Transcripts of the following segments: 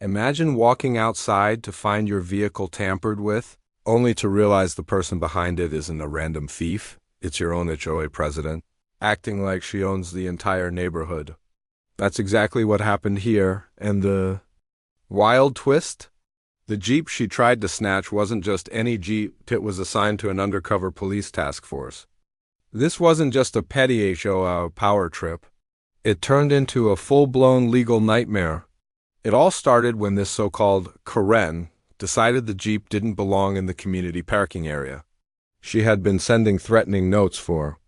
Imagine walking outside to find your vehicle tampered with, only to realize the person behind it isn't a random thief, it's your own HOA president, acting like she owns the entire neighborhood. That's exactly what happened here, and the wild twist? The Jeep she tried to snatch wasn't just any Jeep, it was assigned to an undercover police task force. This wasn't just a petty HOA power trip. It turned into a full-blown legal nightmare. It all started when this so-called Karen decided the Jeep didn't belong in the community parking area. She had been sending threatening notes for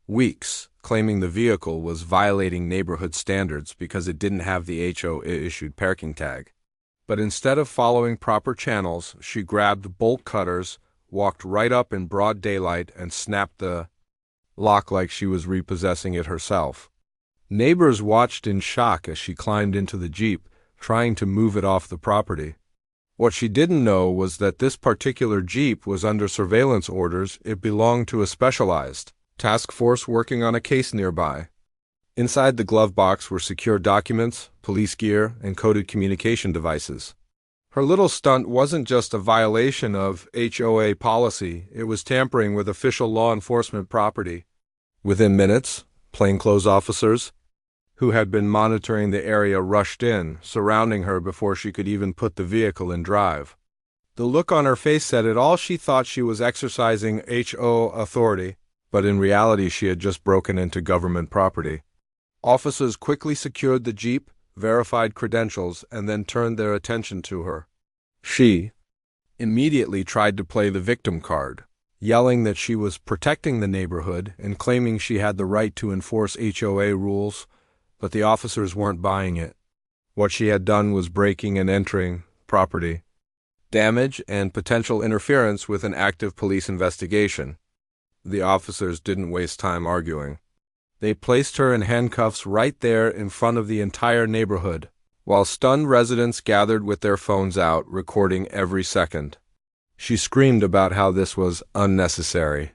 weeks, claiming the vehicle was violating neighborhood standards because it didn't have the HOA-issued parking tag. But instead of following proper channels, she grabbed bolt cutters, walked right up in broad daylight, and snapped the lock like she was repossessing it herself. Neighbors watched in shock as she climbed into the Jeep, trying to move it off the property. What she didn't know was that this particular Jeep was under surveillance orders. It belonged to a specialized task force working on a case nearby. Inside the glove box were secure documents, police gear, and coded communication devices. Her little stunt wasn't just a violation of HOA policy, it was tampering with official law enforcement property. Within minutes, plainclothes officers, who had been monitoring the area, rushed in, surrounding her before she could even put the vehicle in drive. The look on her face said it all. She thought she was exercising HOA authority, but in reality she had just broken into government property. Officers quickly secured the Jeep, verified credentials, and then turned their attention to her. She immediately tried to play the victim card, yelling that she was protecting the neighborhood and claiming she had the right to enforce HOA rules, but the officers weren't buying it. What she had done was breaking and entering property damage and potential interference with an active police investigation. The officers didn't waste time arguing. They placed her in handcuffs right there in front of the entire neighborhood, while stunned residents gathered with their phones out, recording every second. She screamed about how this was unnecessary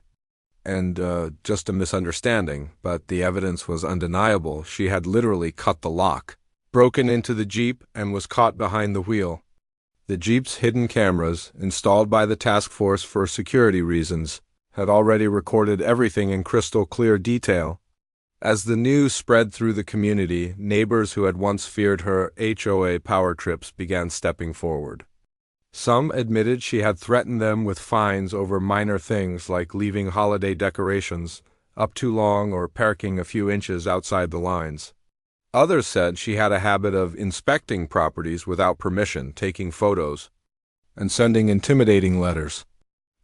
and just a misunderstanding, but the evidence was undeniable. She had literally cut the lock, broken into the Jeep, and was caught behind the wheel. The Jeep's hidden cameras, installed by the task force for security reasons, had already recorded everything in crystal clear detail. As the news spread through the community, neighbors who had once feared her HOA power trips began stepping forward. Some admitted she had threatened them with fines over minor things like leaving holiday decorations up too long or parking a few inches outside the lines. Others said she had a habit of inspecting properties without permission, taking photos, and sending intimidating letters.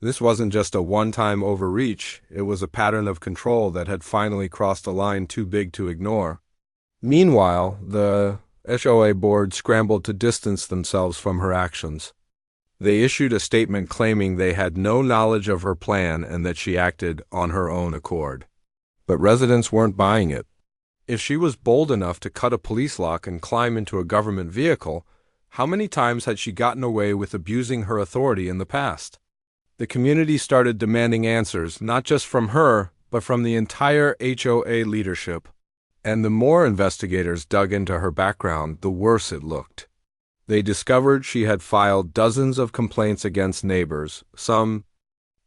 This wasn't just a one-time overreach, it was a pattern of control that had finally crossed a line too big to ignore. Meanwhile, the HOA board scrambled to distance themselves from her actions. They issued a statement claiming they had no knowledge of her plan and that she acted on her own accord. But residents weren't buying it. If she was bold enough to cut a police lock and climb into a government vehicle, how many times had she gotten away with abusing her authority in the past? The community started demanding answers, not just from her, but from the entire HOA leadership. And the more investigators dug into her background, the worse it looked. They discovered she had filed dozens of complaints against neighbors, some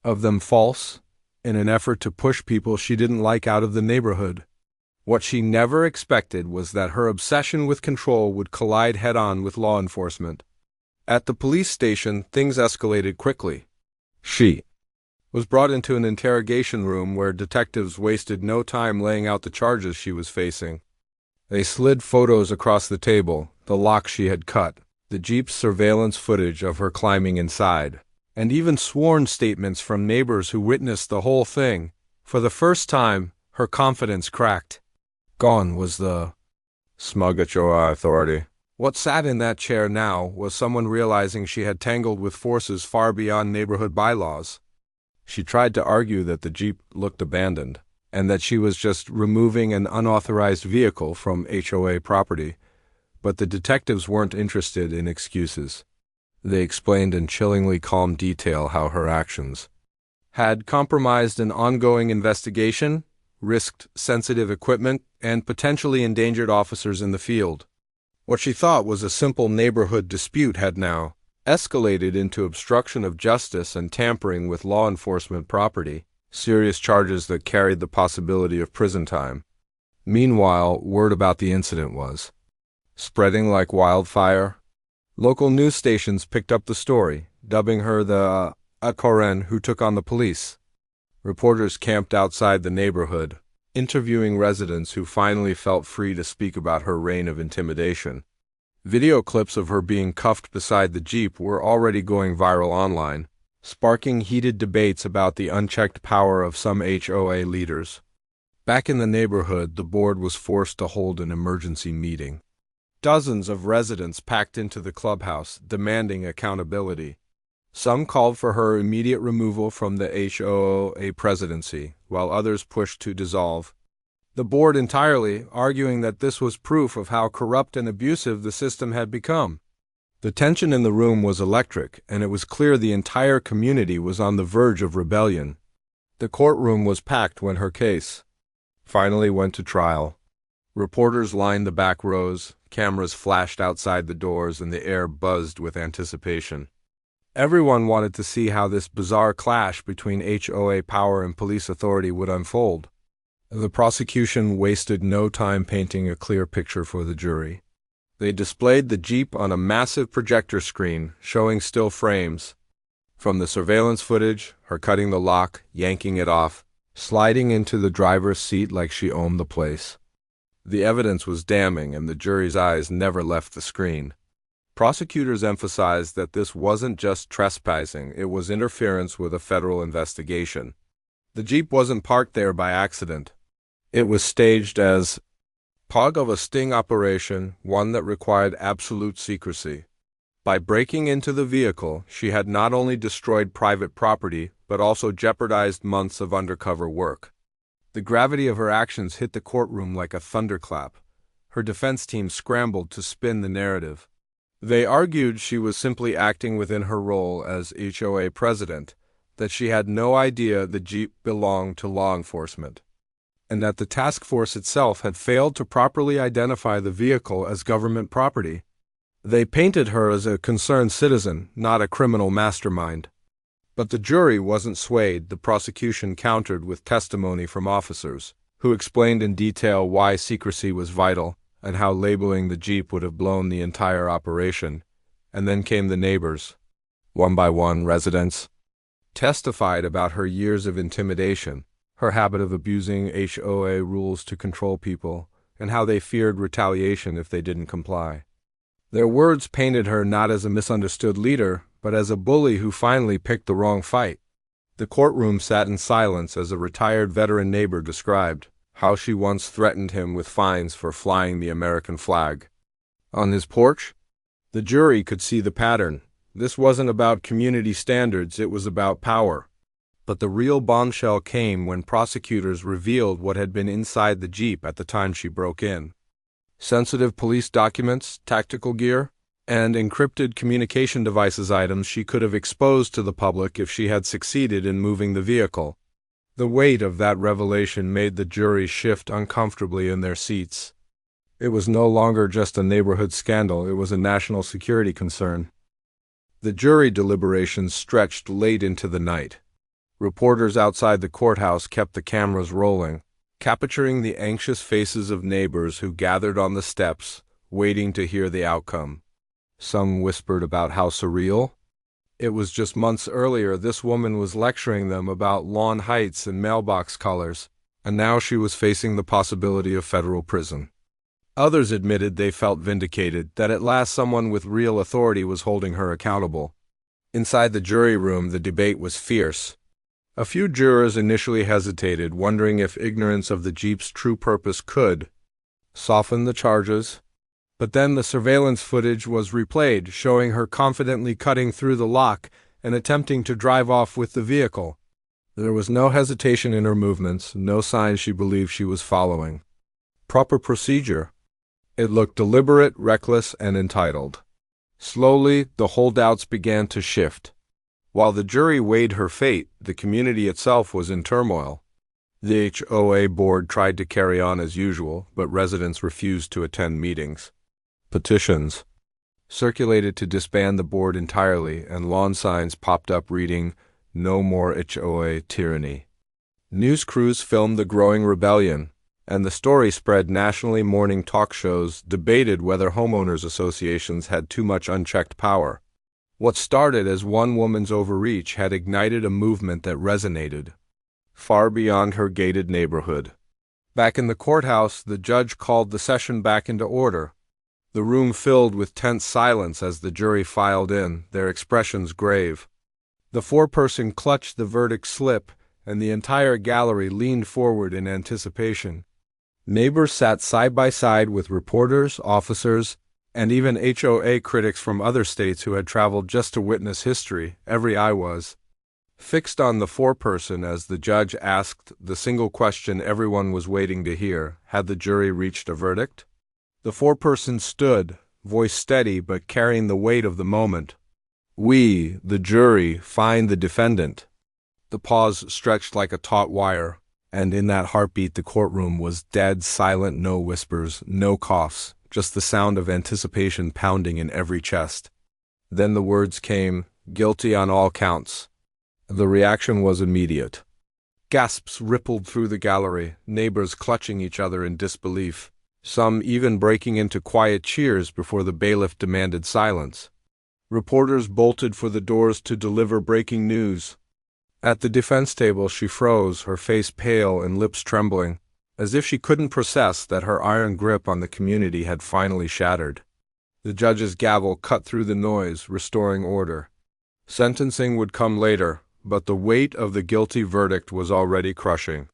of them false, in an effort to push people she didn't like out of the neighborhood. What she never expected was that her obsession with control would collide head-on with law enforcement. At the police station, things escalated quickly. She was brought into an interrogation room where detectives wasted no time laying out the charges she was facing. They slid photos across the table, the lock she had cut, the Jeep's surveillance footage of her climbing inside, and even sworn statements from neighbors who witnessed the whole thing. For the first time, her confidence cracked. Gone was the smug HOA authority. What sat in that chair now was someone realizing she had tangled with forces far beyond neighborhood bylaws. She tried to argue that the Jeep looked abandoned, and that she was just removing an unauthorized vehicle from HOA property, but the detectives weren't interested in excuses. They explained in chillingly calm detail how her actions had compromised an ongoing investigation, risked sensitive equipment, and potentially endangered officers in the field. What she thought was a simple neighborhood dispute had now escalated into obstruction of justice and tampering with law enforcement property, serious charges that carried the possibility of prison time. Meanwhile, word about the incident was spreading like wildfire. Local news stations picked up the story, dubbing her the Koren who took on the police. Reporters camped outside the neighborhood, interviewing residents who finally felt free to speak about her reign of intimidation. Video clips of her being cuffed beside the Jeep were already going viral online, sparking heated debates about the unchecked power of some HOA leaders. Back in the neighborhood, the board was forced to hold an emergency meeting. Dozens of residents packed into the clubhouse, demanding accountability. Some called for her immediate removal from the HOA presidency, while others pushed to dissolve the board entirely, arguing that this was proof of how corrupt and abusive the system had become. The tension in the room was electric, and it was clear the entire community was on the verge of rebellion. The courtroom was packed when her case finally went to trial. Reporters lined the back rows, cameras flashed outside the doors, and the air buzzed with anticipation. Everyone wanted to see how this bizarre clash between HOA power and police authority would unfold. The prosecution wasted no time painting a clear picture for the jury. They displayed the Jeep on a massive projector screen, showing still frames. From the surveillance footage, her cutting the lock, yanking it off, sliding into the driver's seat like she owned the place. The evidence was damning, and the jury's eyes never left the screen. Prosecutors emphasized that this wasn't just trespassing, it was interference with a federal investigation. The Jeep wasn't parked there by accident. It was staged as part of a sting operation, one that required absolute secrecy. By breaking into the vehicle, she had not only destroyed private property, but also jeopardized months of undercover work. The gravity of her actions hit the courtroom like a thunderclap. Her defense team scrambled to spin the narrative. They argued she was simply acting within her role as HOA president, that she had no idea the Jeep belonged to law enforcement, and that the task force itself had failed to properly identify the vehicle as government property. They painted her as a concerned citizen, not a criminal mastermind. But the jury wasn't swayed. The prosecution countered with testimony from officers, who explained in detail why secrecy was vital and how labeling the Jeep would have blown the entire operation. And then came the neighbors. One by one, residents testified about her years of intimidation, her habit of abusing HOA rules to control people, and how they feared retaliation if they didn't comply. Their words painted her not as a misunderstood leader, but as a bully who finally picked the wrong fight. The courtroom sat in silence as a retired veteran neighbor described how she once threatened him with fines for flying the American flag on his porch. The jury could see the pattern. This wasn't about community standards, it was about power. But the real bombshell came when prosecutors revealed what had been inside the Jeep at the time she broke in. Sensitive police documents, tactical gear, and encrypted communication devices, items she could have exposed to the public if she had succeeded in moving the vehicle. The weight of that revelation made the jury shift uncomfortably in their seats. It was no longer just a neighborhood scandal, it was a national security concern. The jury deliberations stretched late into the night. Reporters outside the courthouse kept the cameras rolling, capturing the anxious faces of neighbors who gathered on the steps, waiting to hear the outcome. Some whispered about how surreal. It was just months earlier this woman was lecturing them about lawn heights and mailbox colors, and now she was facing the possibility of federal prison. Others admitted they felt vindicated, that at last someone with real authority was holding her accountable. Inside the jury room, the debate was fierce. A few jurors initially hesitated, wondering if ignorance of the Jeep's true purpose could soften the charges. But then the surveillance footage was replayed, showing her confidently cutting through the lock and attempting to drive off with the vehicle. There was no hesitation in her movements, no sign she believed she was following proper procedure. It looked deliberate, reckless, and entitled. Slowly, the holdouts began to shift. While the jury weighed her fate, the community itself was in turmoil. The HOA board tried to carry on as usual, but residents refused to attend meetings. Petitions circulated to disband the board entirely, and lawn signs popped up reading, "No more HOA tyranny." News crews filmed the growing rebellion, and the story spread nationally. Morning talk shows debated whether homeowners associations had too much unchecked power. What started as one woman's overreach had ignited a movement that resonated far beyond her gated neighborhood. Back in the courthouse, the judge called the session back into order. The room filled with tense silence as the jury filed in, their expressions grave. The foreperson clutched the verdict slip, and the entire gallery leaned forward in anticipation. Neighbors sat side by side with reporters, officers, and even HOA critics from other states who had traveled just to witness history. Every eye was fixed on the foreperson as the judge asked the single question everyone was waiting to hear: had the jury reached a verdict? The foreperson stood, voice steady but carrying the weight of the moment. "We, the jury, find the defendant." The pause stretched like a taut wire, and in that heartbeat the courtroom was dead silent. No whispers, no coughs, just the sound of anticipation pounding in every chest. Then the words came, "Guilty on all counts." The reaction was immediate. Gasps rippled through the gallery, neighbors clutching each other in disbelief, some even breaking into quiet cheers before the bailiff demanded silence. Reporters bolted for the doors to deliver breaking news. At the defense table she froze, her face pale and lips trembling, as if she couldn't process that her iron grip on the community had finally shattered. The judge's gavel cut through the noise, restoring order. Sentencing would come later, but the weight of the guilty verdict was already crushing.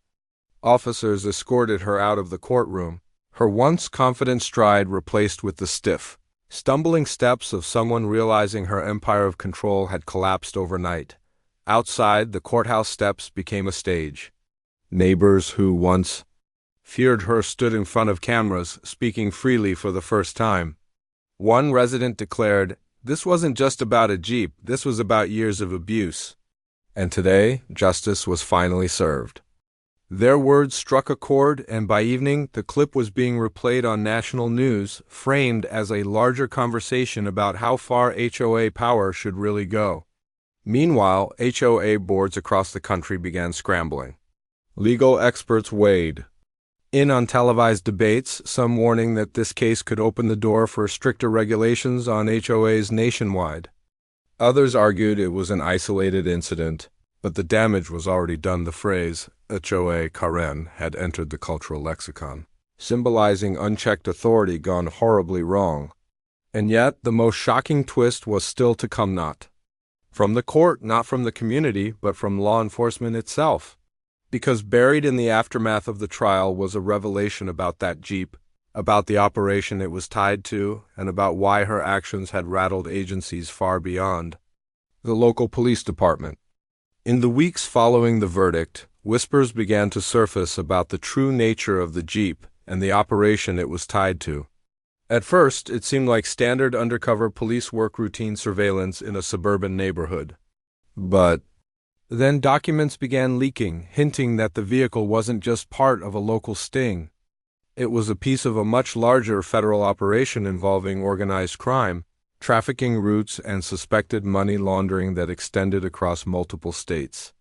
Officers escorted her out of the courtroom, her once confident stride replaced with the stiff, stumbling steps of someone realizing her empire of control had collapsed overnight. Outside, the courthouse steps became a stage. Neighbors who once feared her stood in front of cameras, speaking freely for the first time. One resident declared, "This wasn't just about a Jeep, this was about years of abuse." And today, justice was finally served. Their words struck a chord, and by evening, the clip was being replayed on national news, framed as a larger conversation about how far HOA power should really go. Meanwhile, HOA boards across the country began scrambling. Legal experts weighed in on televised debates, some warning that this case could open the door for stricter regulations on HOAs nationwide. Others argued it was an isolated incident, but the damage was already done. The phrase HOA Karen had entered the cultural lexicon, symbolizing unchecked authority gone horribly wrong. And yet, the most shocking twist was still to come, not from the court, not from the community, but from law enforcement itself. Because buried in the aftermath of the trial was a revelation about that Jeep, about the operation it was tied to, and about why her actions had rattled agencies far beyond the local police department. In the weeks following the verdict, whispers began to surface about the true nature of the Jeep and the operation it was tied to. At first, it seemed like standard undercover police work, routine surveillance in a suburban neighborhood. But then documents began leaking, hinting that the vehicle wasn't just part of a local sting. It was a piece of a much larger federal operation involving organized crime, trafficking routes, and suspected money laundering that extended across multiple states.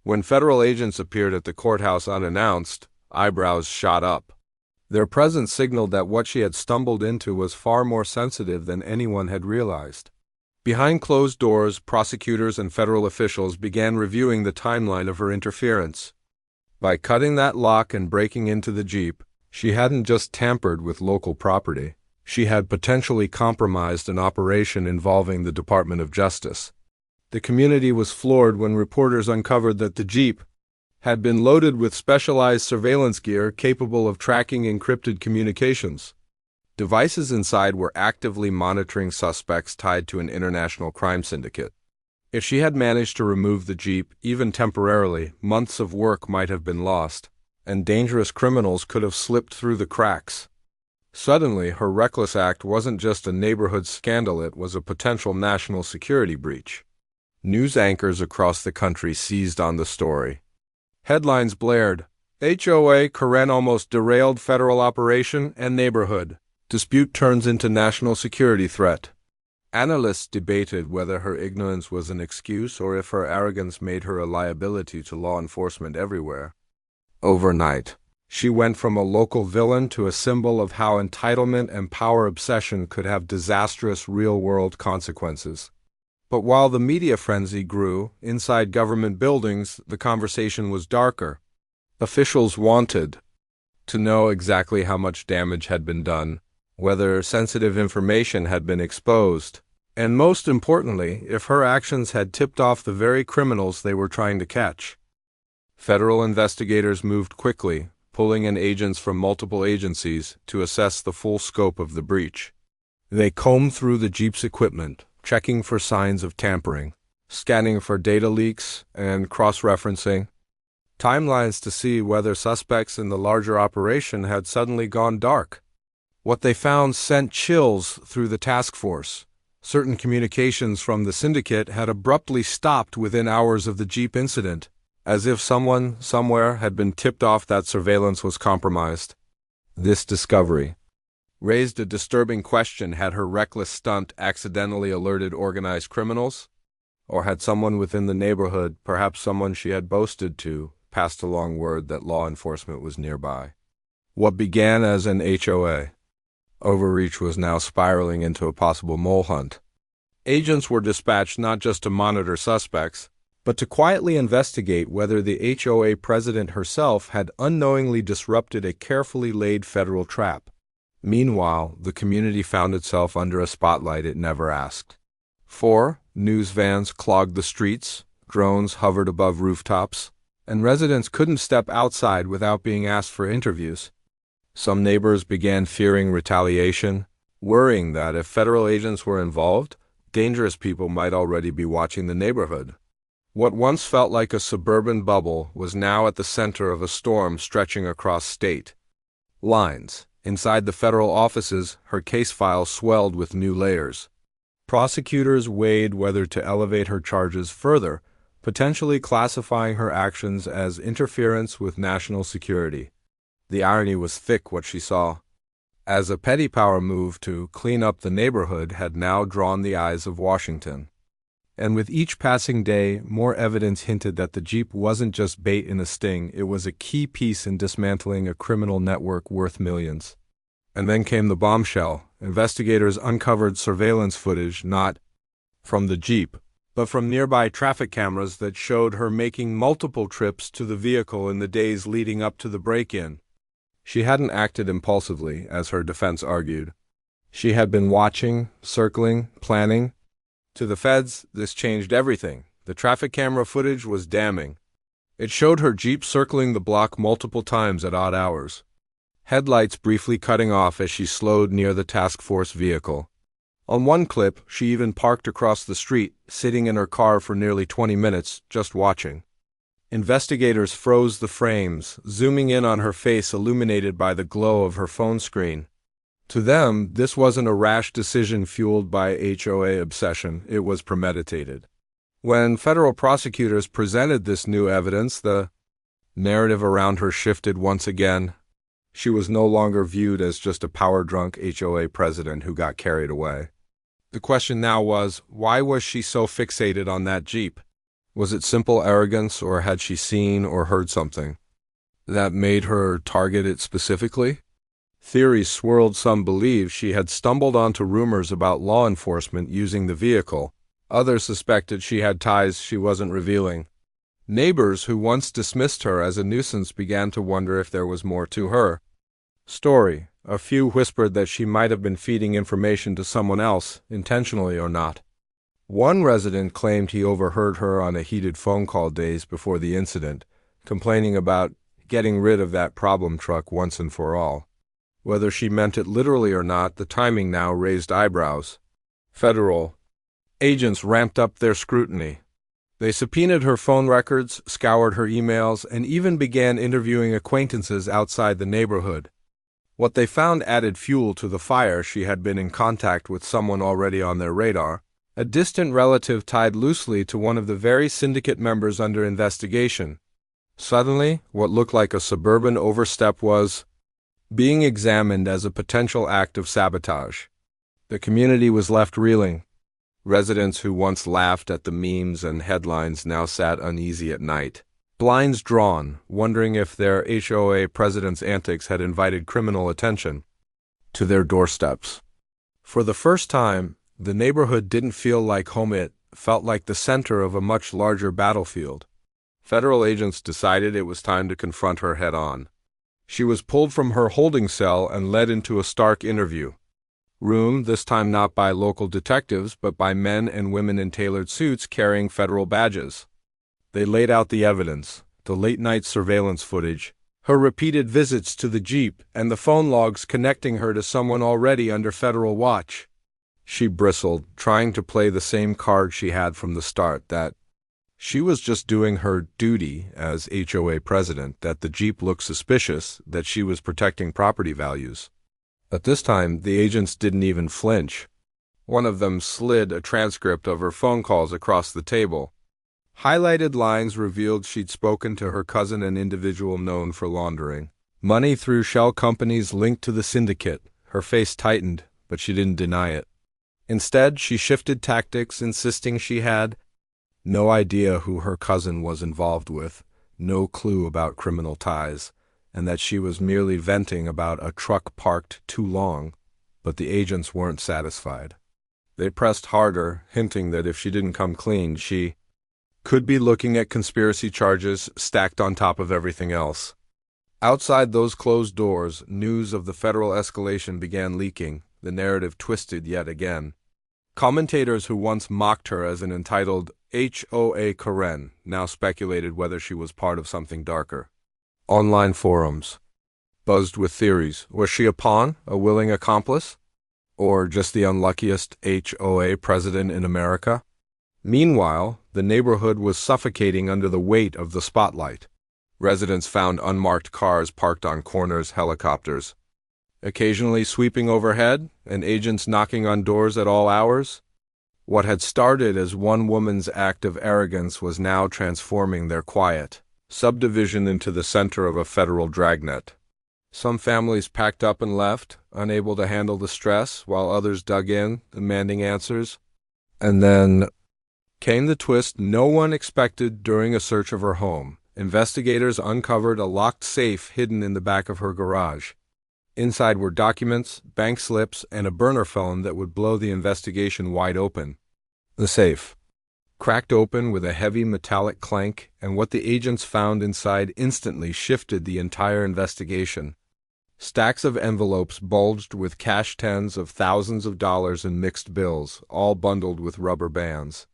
When federal agents appeared at the courthouse unannounced, eyebrows shot up. Their presence signaled that what she had stumbled into was far more sensitive than anyone had realized. Behind closed doors, prosecutors and federal officials began reviewing the timeline of her interference. By cutting that lock and breaking into the Jeep, she hadn't just tampered with local property. She had potentially compromised an operation involving the Department of Justice. The community was floored when reporters uncovered that the Jeep had been loaded with specialized surveillance gear capable of tracking encrypted communications. Devices inside were actively monitoring suspects tied to an international crime syndicate. If she had managed to remove the Jeep, even temporarily, months of work might have been lost, and dangerous criminals could have slipped through the cracks. Suddenly, her reckless act wasn't just a neighborhood scandal, it was a potential national security breach. News anchors across the country seized on the story. Headlines blared, "HOA Karen almost derailed federal operation and neighborhood. Dispute turns into national security threat. Analysts debated whether her ignorance was an excuse or if her arrogance made her a liability to law enforcement everywhere. Overnight, she went from a local villain to a symbol of how entitlement and power obsession could have disastrous real-world consequences. But while the media frenzy grew, inside government buildings, the conversation was darker. Officials wanted to know exactly how much damage had been done, whether sensitive information had been exposed, and most importantly, if her actions had tipped off the very criminals they were trying to catch. Federal investigators moved quickly, pulling in agents from multiple agencies to assess the full scope of the breach. They combed through the Jeep's equipment, checking for signs of tampering, scanning for data leaks, and cross-referencing timelines to see whether suspects in the larger operation had suddenly gone dark. What they found sent chills through the task force. Certain communications from the syndicate had abruptly stopped within hours of the Jeep incident, as if someone, somewhere, had been tipped off that surveillance was compromised. This discovery raised a disturbing question: had her reckless stunt accidentally alerted organized criminals? Or had someone within the neighborhood, perhaps someone she had boasted to, passed along word that law enforcement was nearby? What began as an HOA overreach was now spiraling into a possible mole hunt. Agents were dispatched not just to monitor suspects, but to quietly investigate whether the HOA president herself had unknowingly disrupted a carefully laid federal trap. Meanwhile, the community found itself under a spotlight it never asked for. News vans clogged the streets, drones hovered above rooftops, and residents couldn't step outside without being asked for interviews. Some neighbors began fearing retaliation, worrying that if federal agents were involved, dangerous people might already be watching the neighborhood. What once felt like a suburban bubble was now at the center of a storm stretching across state lines. Inside the federal offices, her case file swelled with new layers. Prosecutors weighed whether to elevate her charges further, potentially classifying her actions as interference with national security. The irony was thick what she saw, as a petty power move to clean up the neighborhood had now drawn the eyes of Washington. And with each passing day, more evidence hinted that the Jeep wasn't just bait in a sting, it was a key piece in dismantling a criminal network worth millions. And then came the bombshell. Investigators uncovered surveillance footage not from the Jeep, but from nearby traffic cameras that showed her making multiple trips to the vehicle in the days leading up to the break-in. She hadn't acted impulsively, as her defense argued. She had been watching, circling, planning. To the feds, this changed everything. The traffic camera footage was damning. It showed her Jeep circling the block multiple times at odd hours, headlights briefly cutting off as she slowed near the task force vehicle. On one clip, she even parked across the street, sitting in her car for nearly 20 minutes, just watching. Investigators froze the frames, zooming in on her face illuminated by the glow of her phone screen. To them, this wasn't a rash decision fueled by HOA obsession, it was premeditated. When federal prosecutors presented this new evidence, the narrative around her shifted once again. She was no longer viewed as just a power-drunk HOA president who got carried away. The question now was, why was she so fixated on that Jeep? Was it simple arrogance, or had she seen or heard something that made her target it specifically? Theories swirled. Some believed she had stumbled onto rumors about law enforcement using the vehicle. Others suspected she had ties she wasn't revealing. Neighbors who once dismissed her as a nuisance began to wonder if there was more to her story. A few whispered that she might have been feeding information to someone else, intentionally or not. One resident claimed he overheard her on a heated phone call days before the incident, complaining about getting rid of that problem truck once and for all. Whether she meant it literally or not, the timing now raised eyebrows. Federal agents ramped up their scrutiny. They subpoenaed her phone records, scoured her emails, and even began interviewing acquaintances outside the neighborhood. What they found added fuel to the fire. She had been in contact with someone already on their radar, a distant relative tied loosely to one of the very syndicate members under investigation. Suddenly, what looked like a suburban overstep was being examined as a potential act of sabotage. The community was left reeling. Residents who once laughed at the memes and headlines now sat uneasy at night, blinds drawn, wondering if their HOA president's antics had invited criminal attention to their doorsteps. For the first time, the neighborhood didn't feel like home. It felt like the center of a much larger battlefield. Federal agents decided it was time to confront her head-on. She was pulled from her holding cell and led into a stark interview room, this time not by local detectives, but by men and women in tailored suits carrying federal badges. They laid out the evidence, the late-night surveillance footage, her repeated visits to the Jeep, and the phone logs connecting her to someone already under federal watch. She bristled, trying to play the same card she had from the start, that she was just doing her duty as HOA president, that the Jeep looked suspicious, that she was protecting property values. At this time, the agents didn't even flinch. One of them slid a transcript of her phone calls across the table. Highlighted lines revealed she'd spoken to her cousin, an individual known for laundering money through shell companies linked to the syndicate. Her face tightened, but she didn't deny it. Instead, she shifted tactics, insisting she had no idea who her cousin was involved with, no clue about criminal ties, and that she was merely venting about a truck parked too long. But the agents weren't satisfied. They pressed harder, hinting that if she didn't come clean, she could be looking at conspiracy charges stacked on top of everything else. Outside those closed doors, news of the federal escalation began leaking, the narrative twisted yet again. Commentators who once mocked her as an entitled HOA Karen now speculated whether she was part of something darker. Online forums buzzed with theories. Was she a pawn, a willing accomplice, or just the unluckiest HOA president in America? Meanwhile, the neighborhood was suffocating under the weight of the spotlight. Residents found unmarked cars parked on corners, helicopters occasionally sweeping overhead, and agents knocking on doors at all hours. What had started as one woman's act of arrogance was now transforming their quiet subdivision into the center of a federal dragnet. Some families packed up and left, unable to handle the stress, while others dug in, demanding answers. And then came the twist no one expected. During a search of her home, investigators uncovered a locked safe hidden in the back of her garage. Inside were documents, bank slips, and a burner phone that would blow the investigation wide open. The safe cracked open with a heavy metallic clank, and what the agents found inside instantly shifted the entire investigation. Stacks of envelopes bulged with cash, tens of thousands of dollars in mixed bills, all bundled with rubber bands.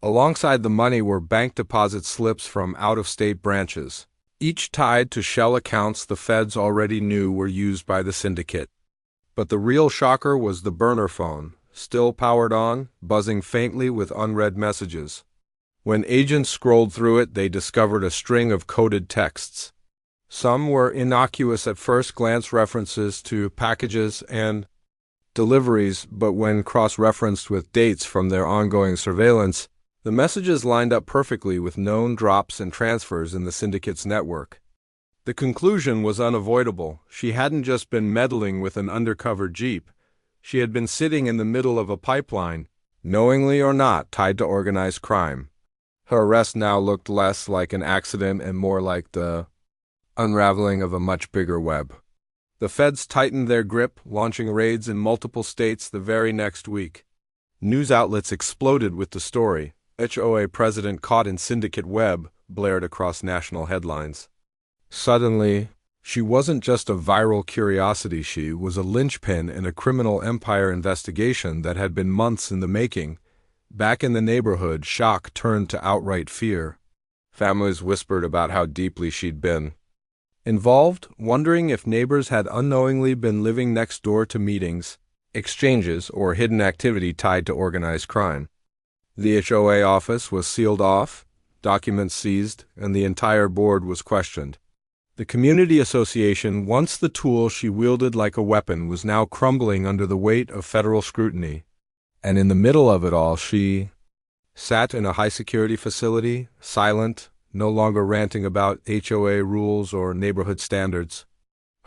Alongside the money were bank deposit slips from out-of-state branches, each tied to shell accounts the feds already knew were used by the syndicate. But the real shocker was the burner phone, still powered on, buzzing faintly with unread messages. When agents scrolled through it, they discovered a string of coded texts. Some were innocuous at first glance, references to packages and deliveries, but when cross-referenced with dates from their ongoing surveillance, the messages lined up perfectly with known drops and transfers in the syndicate's network. The conclusion was unavoidable. She hadn't just been meddling with an undercover Jeep. She had been sitting in the middle of a pipeline, knowingly or not, tied to organized crime. Her arrest now looked less like an accident and more like the unraveling of a much bigger web. The feds tightened their grip, launching raids in multiple states the very next week. News outlets exploded with the story. HOA president caught in syndicate web blared across national headlines. Suddenly, she wasn't just a viral curiosity, she was a linchpin in a criminal empire investigation that had been months in the making. Back in the neighborhood, shock turned to outright fear. Families whispered about how deeply she'd been involved, wondering if neighbors had unknowingly been living next door to meetings, exchanges, or hidden activity tied to organized crime. The HOA office was sealed off, documents seized, and the entire board was questioned. The community association, once the tool she wielded like a weapon, was now crumbling under the weight of federal scrutiny. And in the middle of it all, she sat in a high-security facility, silent, no longer ranting about HOA rules or neighborhood standards.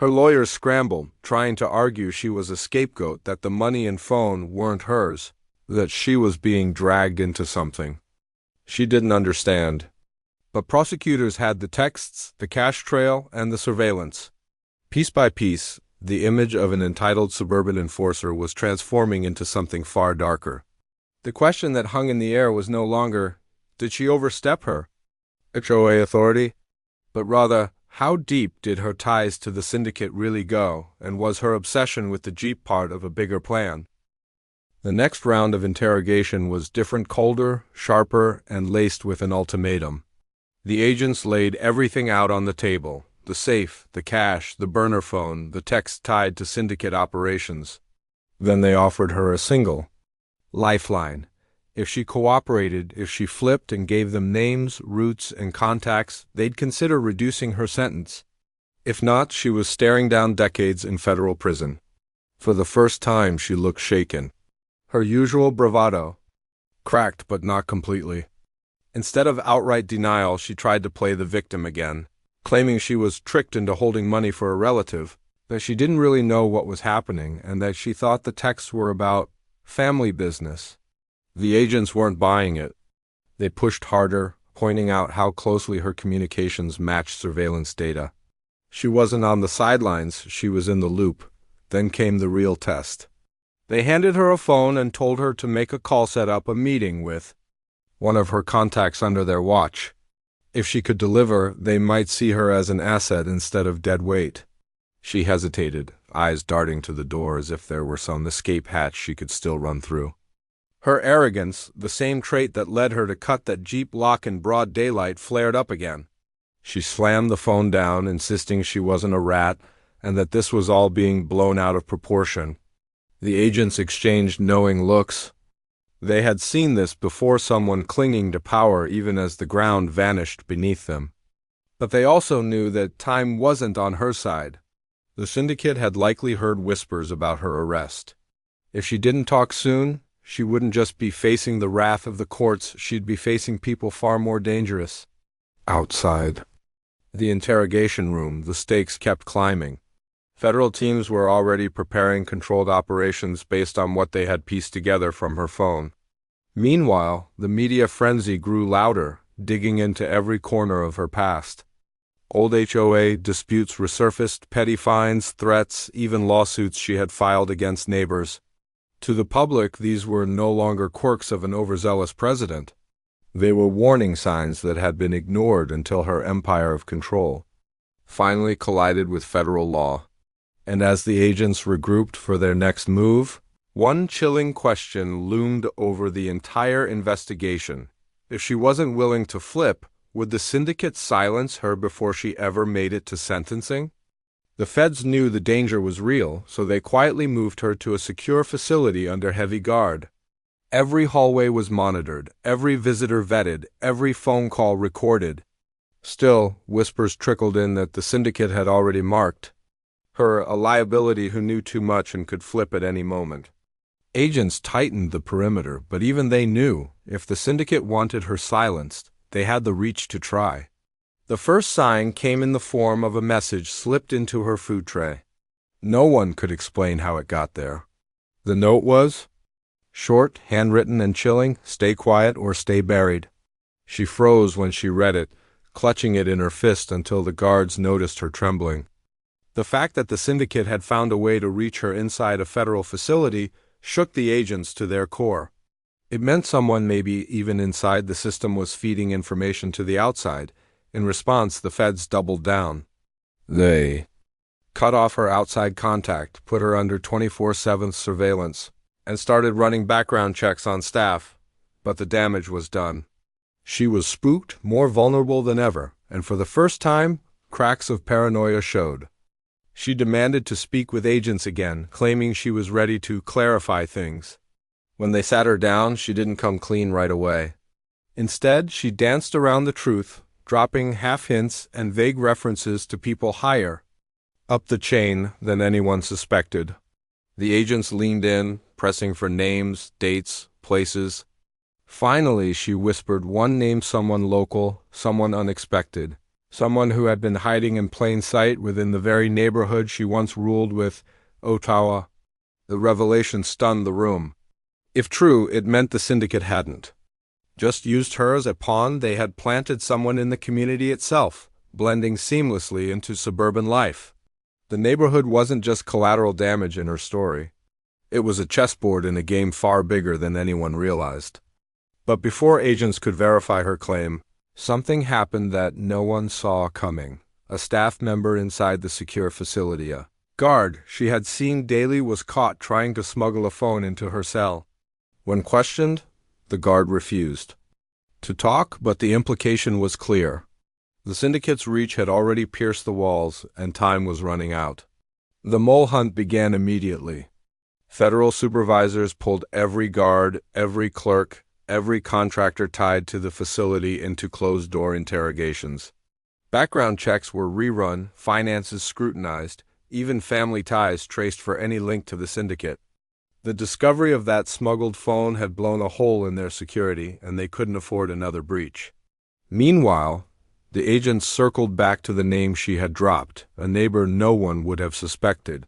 Her lawyers scrambled, trying to argue she was a scapegoat, that the money and phone weren't hers, that she was being dragged into something. She didn't understand. But prosecutors had the texts, the cash trail, and the surveillance. Piece by piece, the image of an entitled suburban enforcer was transforming into something far darker. The question that hung in the air was no longer, did she overstep her HOA authority? But rather, how deep did her ties to the syndicate really go, and was her obsession with the Jeep part of a bigger plan? The next round of interrogation was different, colder, sharper, and laced with an ultimatum. The agents laid everything out on the table: the safe, the cash, the burner phone, the text tied to syndicate operations. Then they offered her a single lifeline. If she cooperated, if she flipped and gave them names, routes, and contacts, they'd consider reducing her sentence. If not, she was staring down decades in federal prison. For the first time, she looked shaken. Her usual bravado cracked, but not completely. Instead of outright denial, she tried to play the victim again, claiming she was tricked into holding money for a relative, that she didn't really know what was happening, and that she thought the texts were about family business. The agents weren't buying it. They pushed harder, pointing out how closely her communications matched surveillance data. She wasn't on the sidelines, she was in the loop. Then came the real test. They handed her a phone and told her to make a call, set up a meeting with one of her contacts under their watch. If she could deliver, they might see her as an asset instead of dead weight. She hesitated, eyes darting to the door as if there were some escape hatch she could still run through. Her arrogance, the same trait that led her to cut that Jeep lock in broad daylight, flared up again. She slammed the phone down, insisting she wasn't a rat and that this was all being blown out of proportion. The agents exchanged knowing looks. They had seen this before, someone clinging to power even as the ground vanished beneath them. But they also knew that time wasn't on her side. The syndicate had likely heard whispers about her arrest. If she didn't talk soon, she wouldn't just be facing the wrath of the courts, she'd be facing people far more dangerous. Outside the interrogation room, the stakes kept climbing. Federal teams were already preparing controlled operations based on what they had pieced together from her phone. Meanwhile, the media frenzy grew louder, digging into every corner of her past. Old HOA disputes resurfaced, petty fines, threats, even lawsuits she had filed against neighbors. To the public, these were no longer quirks of an overzealous president. They were warning signs that had been ignored until her empire of control finally collided with federal law. And as the agents regrouped for their next move, one chilling question loomed over the entire investigation. If she wasn't willing to flip, would the syndicate silence her before she ever made it to sentencing? The feds knew the danger was real, so they quietly moved her to a secure facility under heavy guard. Every hallway was monitored, every visitor vetted, every phone call recorded. Still, whispers trickled in that the syndicate had already marked her a liability who knew too much and could flip at any moment. Agents tightened the perimeter, but even they knew if the syndicate wanted her silenced, they had the reach to try. The first sign came in the form of a message slipped into her food tray. No one could explain how it got there. The note was short, handwritten, and chilling: stay quiet or stay buried. She froze when she read it, clutching it in her fist until the guards noticed her trembling. The fact that the syndicate had found a way to reach her inside a federal facility shook the agents to their core. It meant someone, maybe even inside the system, was feeding information to the outside. In response, the feds doubled down. They cut off her outside contact, put her under 24/7 surveillance, and started running background checks on staff. But the damage was done. She was spooked, more vulnerable than ever, and for the first time, cracks of paranoia showed. She demanded to speak with agents again, claiming she was ready to clarify things. When they sat her down, she didn't come clean right away. Instead, she danced around the truth, dropping half hints and vague references to people higher up the chain than anyone suspected. The agents leaned in, pressing for names, dates, places. Finally, she whispered one name: someone local, someone unexpected. Someone who had been hiding in plain sight within the very neighborhood she once ruled with HOA. The revelation stunned the room. If true, it meant the syndicate hadn't just used her as a pawn, they had planted someone in the community itself, blending seamlessly into suburban life. The neighborhood wasn't just collateral damage in her story. It was a chessboard in a game far bigger than anyone realized. But before agents could verify her claim, something happened that no one saw coming. A staff member inside the secure facility, a guard she had seen daily, was caught trying to smuggle a phone into her cell. When questioned, the guard refused to talk, but the implication was clear. The syndicate's reach had already pierced the walls, and time was running out. The mole hunt began immediately. Federal supervisors pulled every guard, every clerk, every contractor tied to the facility into closed-door interrogations. Background checks were rerun, finances scrutinized, even family ties traced for any link to the syndicate. The discovery of that smuggled phone had blown a hole in their security, and they couldn't afford another breach. Meanwhile, the agents circled back to the name she had dropped, a neighbor no one would have suspected.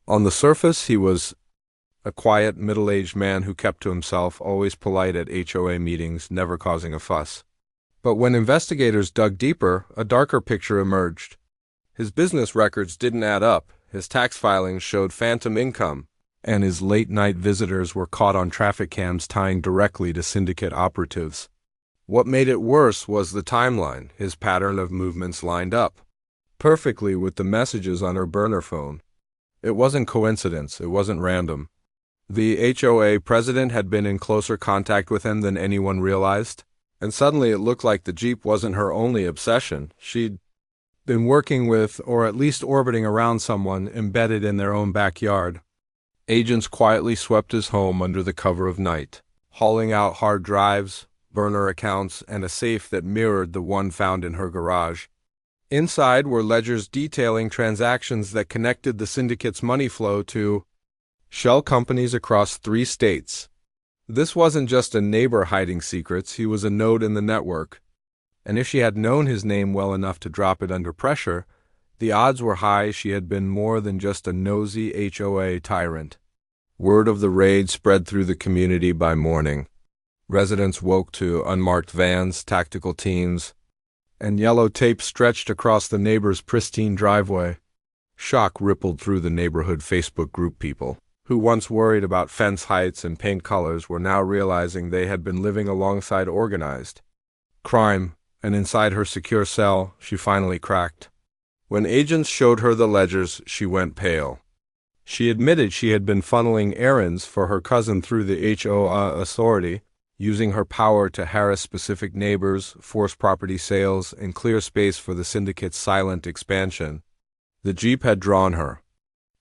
On the surface, he was a quiet, middle-aged man who kept to himself, always polite at HOA meetings, never causing a fuss. But when investigators dug deeper, a darker picture emerged. His business records didn't add up, his tax filings showed phantom income, and his late-night visitors were caught on traffic cams tying directly to syndicate operatives. What made it worse was the timeline. His pattern of movements lined up perfectly with the messages on her burner phone. It wasn't coincidence, it wasn't random. The HOA president had been in closer contact with him than anyone realized, and suddenly it looked like the Jeep wasn't her only obsession. She'd been working with, or at least orbiting around, someone embedded in their own backyard. Agents quietly swept his home under the cover of night, hauling out hard drives, burner accounts, and a safe that mirrored the one found in her garage. Inside were ledgers detailing transactions that connected the syndicate's money flow to shell companies across 3 states. This wasn't just a neighbor hiding secrets, he was a node in the network. And if she had known his name well enough to drop it under pressure, the odds were high she had been more than just a nosy HOA tyrant. Word of the raid spread through the community by morning. Residents woke to unmarked vans, tactical teams, and yellow tape stretched across the neighbor's pristine driveway. Shock rippled through the neighborhood Facebook group. People who once worried about fence heights and paint colors were now realizing they had been living alongside organized crime, and inside her secure cell, she finally cracked. When agents showed her the ledgers, she went pale. She admitted she had been funneling errands for her cousin through the HOA authority, using her power to harass specific neighbors, force property sales, and clear space for the syndicate's silent expansion. The Jeep had drawn her.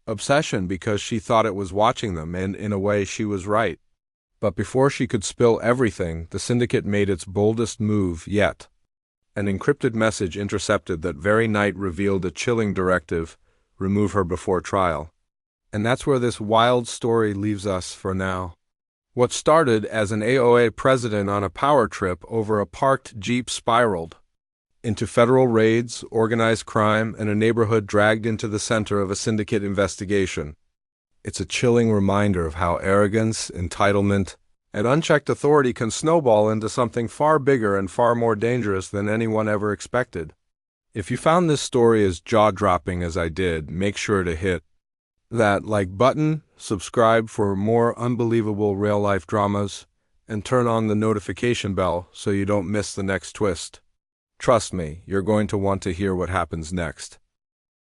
Obsession because she thought it was watching them, and in a way she was right. But before she could spill everything, the syndicate made its boldest move yet. An encrypted message intercepted that very night revealed a chilling directive: remove her before trial. And that's where this wild story leaves us for now. What started as an AOA president on a power trip over a parked Jeep spiraled into federal raids, organized crime, and a neighborhood dragged into the center of a syndicate investigation. It's a chilling reminder of how arrogance, entitlement, and unchecked authority can snowball into something far bigger and far more dangerous than anyone ever expected. If you found this story as jaw-dropping as I did, make sure to hit that like button, subscribe for more unbelievable real-life dramas, and turn on the notification bell so you don't miss the next twist. Trust me, you're going to want to hear what happens next.